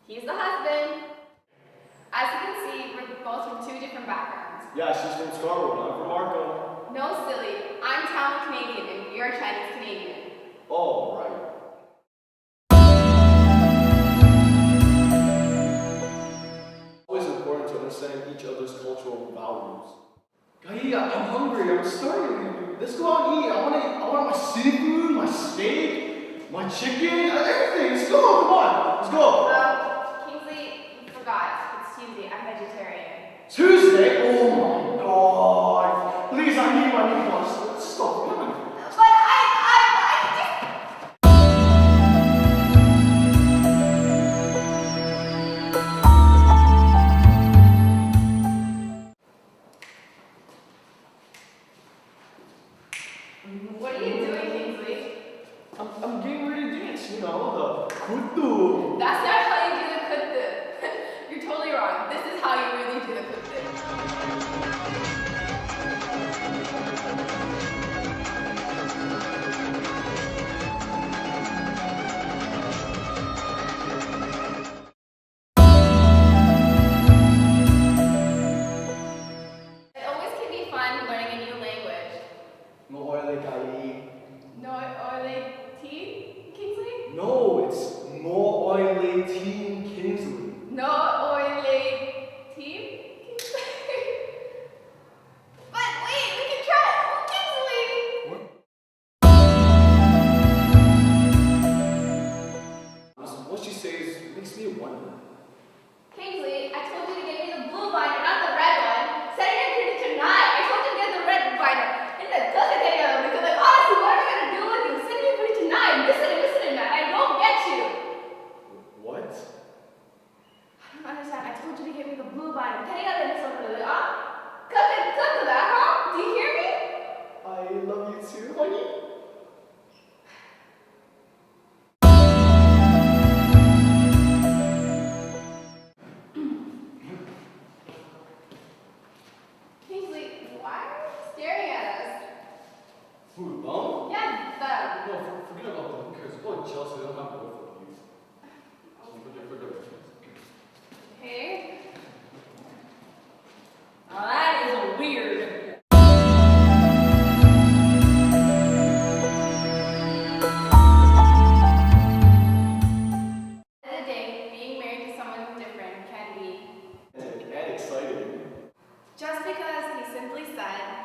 He's the husband. As you can see, we're both from two different backgrounds. Yeah, she's from Scarborough, I'm from Markham. No, silly. I'm Tamil Canadian and you're Chinese Canadian. Oh, right. It's always important to understand each other's cultural values. Hey, I'm hungry. I'm starving. Let's go out and eat. I want my seafood, my steak, my chicken, everything. Let's go. Come on. Let's go. Kingsley, you forgot. It's Tuesday. I'm vegetarian. Tuesday? Oh my god. Please, I need my meatballs. Let's stop. Come on. But I What are you doing, Kingsley? I'm getting ready to dance, you know, the kutu. That's not how you do the kuttu. You're totally wrong. This is how you really do the kuttu. It always can be fun learning a new language. No oily gai. No oily tea, Kingsley? No, it's no oily Team Kingsley. No oily tea, Kingsley? But wait, we can try Kingsley! What she says makes me wonder. Kingsley, I told you to get me the blue binder, not the red one. Send it in tonight. I told you to get the red binder. And it doesn't get you because, like, honestly, what am I gonna do with you? Send it in tonight. Listen, man. I don't get you. What? I don't understand. I told you to get me the blue binder. Can you get this over there? Cut to that, huh? Do you hear me? I love you too, honey. Kingsley, why are you staring at us? Who, them? Yeah, them. No, forget about them. Who cares? Go to Chelsea. They don't have both of you. Forget. Okay. Now that is weird. At the end of the day, being married to someone different can be And exciting. just because he simply said